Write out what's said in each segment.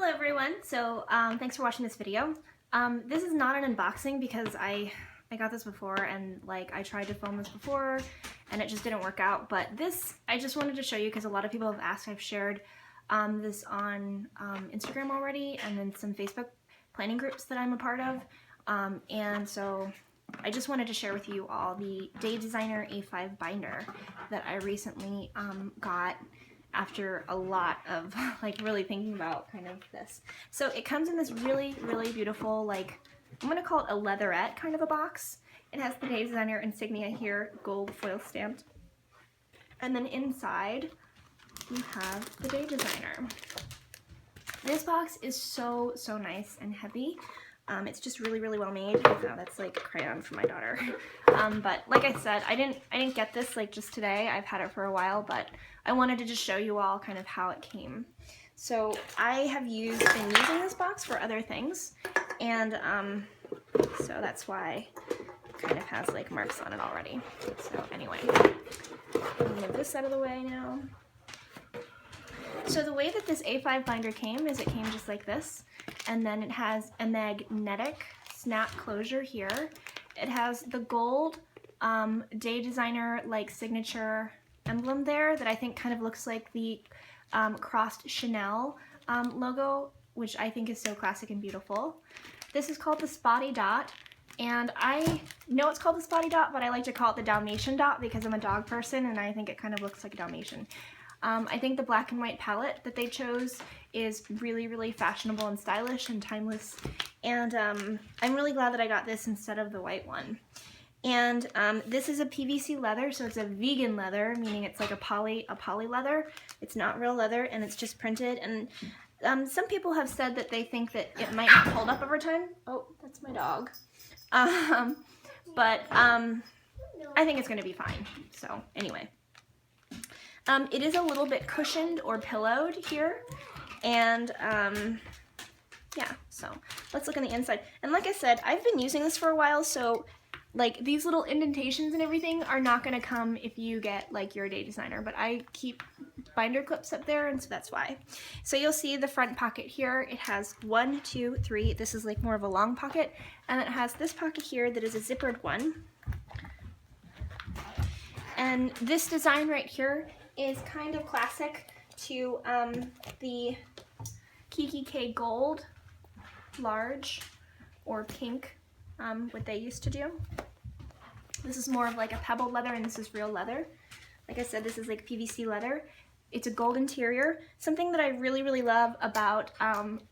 Hello everyone, so thanks for watching this video. This is not an unboxing because I got this before and like I tried to film this before and it just didn't work out, but this I just wanted to show you because a lot of people have asked. I've shared this on Instagram already and then some Facebook planning groups that I'm a part of, and so I just wanted to share with you all the Day Designer A5 binder that I recently got after a lot of like really thinking about kind of this. So it comes in this really beautiful, like, I'm gonna call it a leatherette kind of a box. It has the Day Designer insignia here, gold foil stamped. And then inside you have the Day Designer. This box is so nice and heavy. It's just really well made. Oh, that's like a crayon for my daughter. But like I said, I didn't get this like just today. I've had it for a while, but I wanted to just show you all kind of how it came. So I have been using this box for other things, and so that's why it kind of has like marks on it already. So anyway, I'll move this out of the way now. So the way that this A5 binder came is it came just like this, and then it has a magnetic snap closure here. It has the gold Day Designer like signature emblem there that I think kind of looks like the crossed Chanel logo, which I think is so classic and beautiful. This is called the Spotty dot, and I know it's called the Spotty dot, but I like to call it the Dalmatian dot because I'm a dog person and I think it kind of looks like a Dalmatian. I think the black and white palette that they chose is really fashionable and stylish and timeless, and I'm really glad that I got this instead of the white one. And this is a PVC leather, so it's a vegan leather, meaning it's like a poly leather. It's not real leather, and it's just printed. And some people have said that they think that it might not hold up over time. Oh, that's my dog. But I think it's going to be fine. So anyway. It is a little bit cushioned or pillowed here, and yeah, so let's look on the inside. And like I said, I've been using this for a while, so like these little indentations and everything are not going to come if you get like your Day Designer, but I keep binder clips up there, and so that's why. So you'll see the front pocket here. It has 1, 2, 3. This is like more of a long pocket, and it has this pocket here that is a zippered one. And this design right here is kind of classic to the Kikki-K gold, large, or pink, what they used to do. This is more of like a pebbled leather, and this is real leather. Like I said, this is like PVC leather. It's a gold interior. Something that I really love about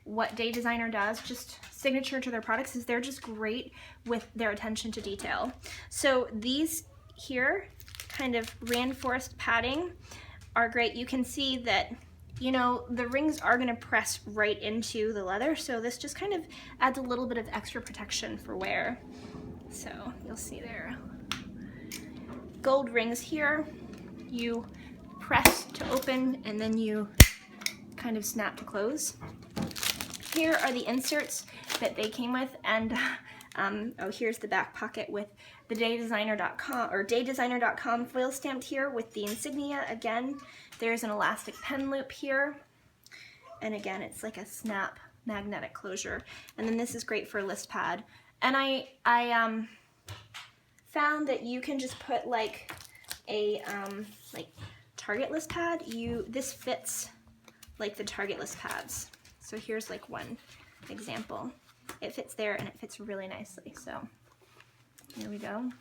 what Day Designer does, just signature to their products, is they're just great with their attention to detail. So these here, kind of reinforced padding, are great. You can see that, you know, the rings are going to press right into the leather, so this just kind of adds a little bit of extra protection for wear. So you'll see there, gold rings here, you press to open and then you kind of snap to close. Here are the inserts that they came with, and oh, here's the back pocket with the daydesigner.com or daydesigner.com foil stamped here with the insignia. Again, there's an elastic pen loop here, and again, it's like a snap magnetic closure. And then this is great for a list pad. And I found that you can just put like a like Target list pad. This fits like the Target list pads. So here's like one example. It fits there and it fits really nicely. So here we go.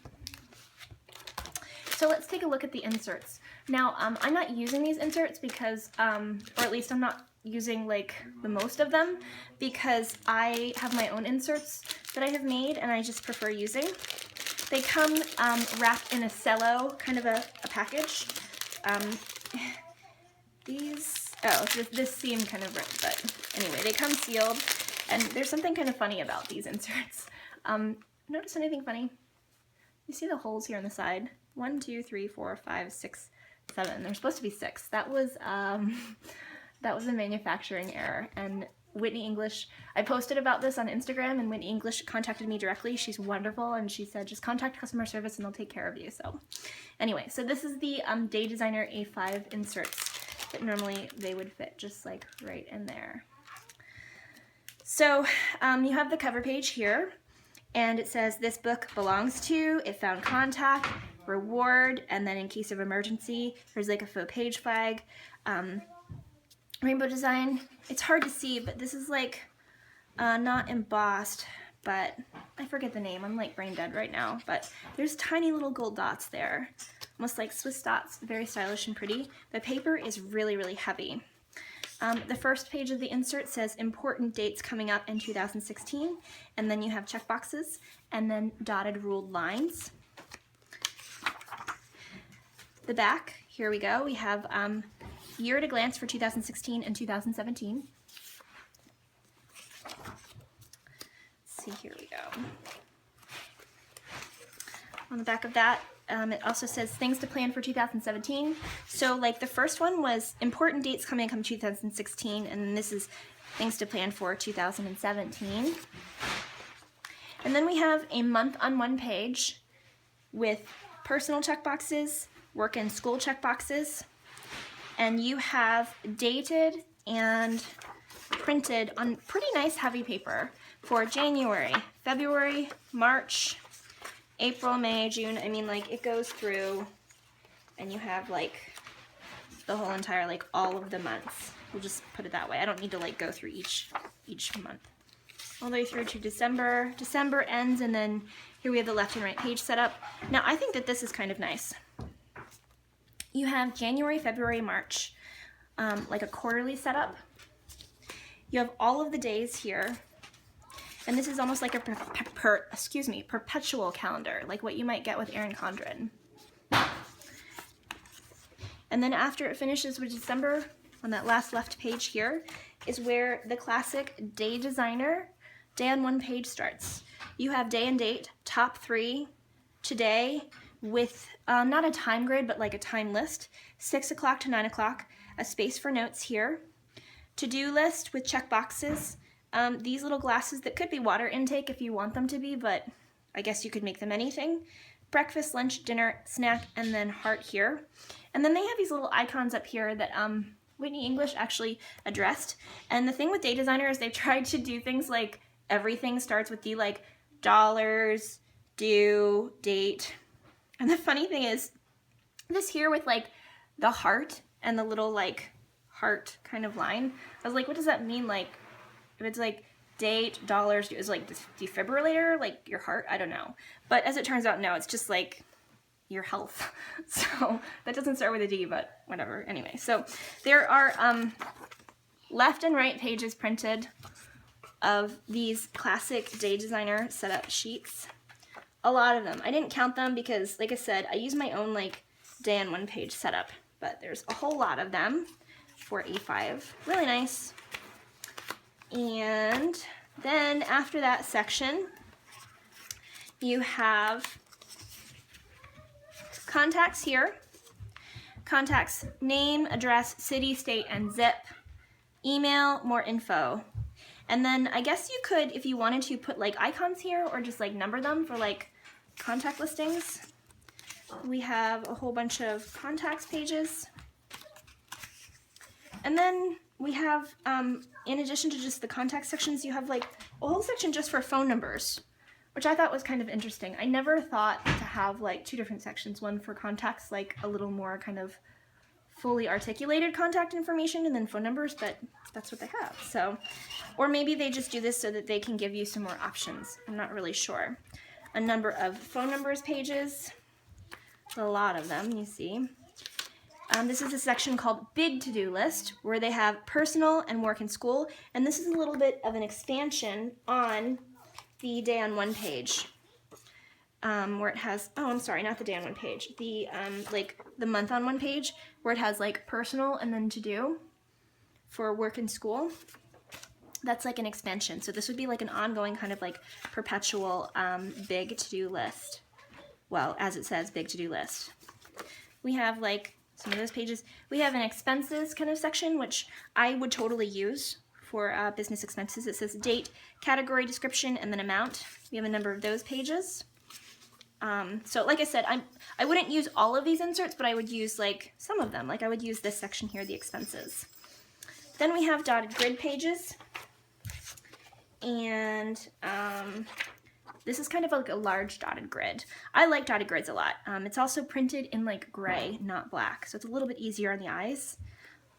So let's take a look at the inserts. Now, I'm not using these inserts because, or at least I'm not using like the most of them, because I have my own inserts that I have made and I just prefer using. They come wrapped in a cello kind of a package. This seam kind of ripped, but anyway, they come sealed. And there's something kind of funny about these inserts. Notice anything funny? You see the holes here on the side? 1, 2, 3, 4, 5, 6, 7. There's supposed to be 6. That was a manufacturing error. And Whitney English, I posted about this on Instagram, and Whitney English contacted me directly. She's wonderful, and she said just contact customer service and they'll take care of you. So anyway, so this is the Day Designer A5 inserts that normally they would fit just like right in there. So you have the cover page here, and it says this book belongs to, it found contact, reward, and then in case of emergency, there's like a faux page flag. Rainbow design. It's hard to see, but this is like not embossed, but I forget the name. I'm like brain dead right now, but there's tiny little gold dots there, almost like Swiss dots, very stylish and pretty. The paper is really, really heavy. The first page of the insert says important dates coming up in 2016, and then you have check boxes and then dotted ruled lines. The back, here we go. We have year at a glance for 2016 and 2017. Let's see, here we go. On the back of that, it also says things to plan for 2017. So like the first one was important dates coming up 2016, and then this is things to plan for 2017. And then we have a month on one page with personal checkboxes, work and school checkboxes, and you have dated and printed on pretty nice heavy paper for January, February, March, April, May, June. I mean, like, it goes through, and you have like the whole entire, like, all of the months. We'll just put it that way. I don't need to like go through each month. All the way through to December. December ends, and then here we have the left and right page set up. Now I think that this is kind of nice. You have January, February, March, like a quarterly setup. You have all of the days here, and this is almost like a perpetual calendar, like what you might get with Erin Condren. And then after it finishes with December, on that last left page here, is where the classic day designer, day on one page starts. You have day and date, top 3, today, with not a time grid, but like a time list, 6 o'clock to 9 o'clock, a space for notes here, to-do list with check boxes, these little glasses that could be water intake if you want them to be, but I guess you could make them anything, breakfast, lunch, dinner, snack, and then heart here. And then they have these little icons up here that Whitney English actually addressed. And the thing with Day Designer is they've tried to do things like everything starts with D, like dollars, due, date. And the funny thing is, this here with like the heart and the little like heart kind of line, I was like, what does that mean? Like, if it's like date, dollars, is like defibrillator, like your heart? I don't know. But as it turns out, no, it's just like your health. So that doesn't start with a D, but whatever. Anyway, so there are left and right pages printed of these classic Day Designer setup sheets. A lot of them. I didn't count them because, like I said, I use my own like day on one page setup, but there's a whole lot of them for A5. Really nice. And then after that section, you have contacts here. Contacts, name, address, city, state, and zip. Email, more info. And then I guess you could, if you wanted to, put like icons here or just like number them for like contact listings. We have a whole bunch of contacts pages. And then we have, in addition to just the contact sections, you have like a whole section just for phone numbers, which I thought was kind of interesting. I never thought to have like 2 different sections, one for contacts, like a little more kind of fully articulated contact information, and then phone numbers, but that's what they have. So, or maybe they just do this so that they can give you some more options. I'm not really sure. A number of phone numbers pages, a lot of them, you see. This is a section called Big To-Do List, where they have personal and work and school, and this is a little bit of an expansion on the day on one page, where it has, oh, I'm sorry, not the day on one page, the like the month on one page, where it has like personal and then to do for work and school. That's like an expansion. So this would be like an ongoing kind of like perpetual big to-do list. Well, as it says, big to-do list. We have like some of those pages. We have an expenses kind of section, which I would totally use for business expenses. It says date, category, description, and then amount. We have a number of those pages. So like I said, I wouldn't use all of these inserts, but I would use like some of them. Like I would use this section here, the expenses. Then we have dotted grid pages. And this is kind of like a large dotted grid. I like dotted grids a lot. It's also printed in like gray, not black, so it's a little bit easier on the eyes.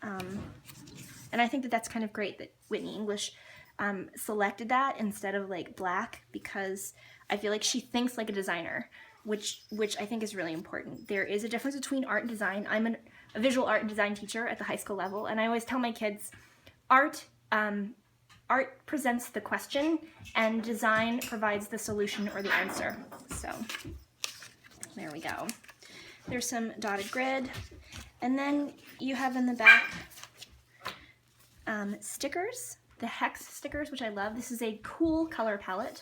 And I think that that's kind of great that Whitney English selected that instead of like black, because I feel like she thinks like a designer, which I think is really important. There is a difference between art and design. I'm a visual art and design teacher at the high school level, and I always tell my kids, art presents the question and design provides the solution or the answer. So there we go. There's some dotted grid. And then you have in the back stickers, the hex stickers, which I love. This is a cool color palette.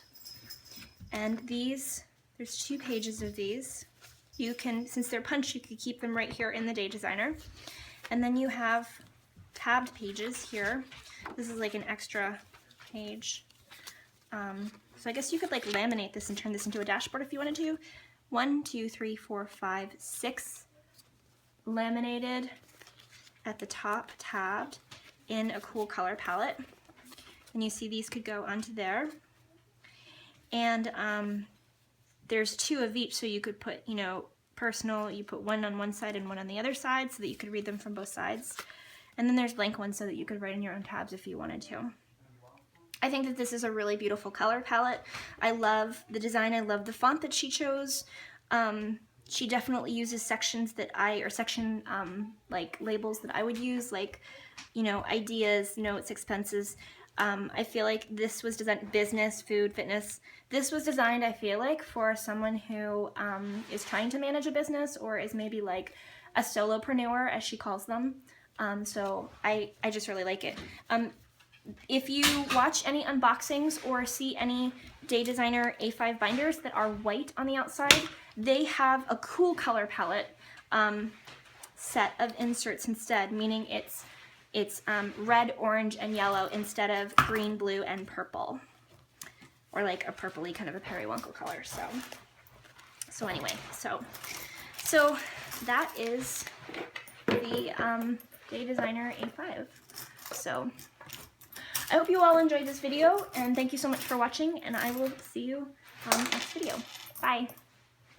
And these, there's 2 pages of these. You can, since they're punched, you could keep them right here in the Day Designer. And then you have tabbed pages here. This is like an extra page. So I guess you could like laminate this and turn this into a dashboard if you wanted to. 1, 2, 3, 4, 5, 6 laminated at the top, tabbed in a cool color palette. And you see these could go onto there. And there's 2 of each, so you could put, you know, personal, you put one on one side and one on the other side so that you could read them from both sides. And then there's blank ones so that you could write in your own tabs if you wanted to. I think that this is a really beautiful color palette. I love the design. I love the font that she chose. She definitely uses sections that like labels that I would use, like, you know, ideas, notes, expenses. I feel like this was designed, business, food, fitness. This was designed, I feel like, for someone who is trying to manage a business or is maybe like a solopreneur, as she calls them. So I just really like it. If you watch any unboxings or see any Day Designer A5 binders that are white on the outside, they have a cool color palette set of inserts instead, meaning it's red, orange, and yellow instead of green, blue, and purple, or like a purpley kind of a periwinkle color. So anyway, so that is the Day Designer A5. So I hope you all enjoyed this video, and thank you so much for watching, and I will see you on the next video. Bye!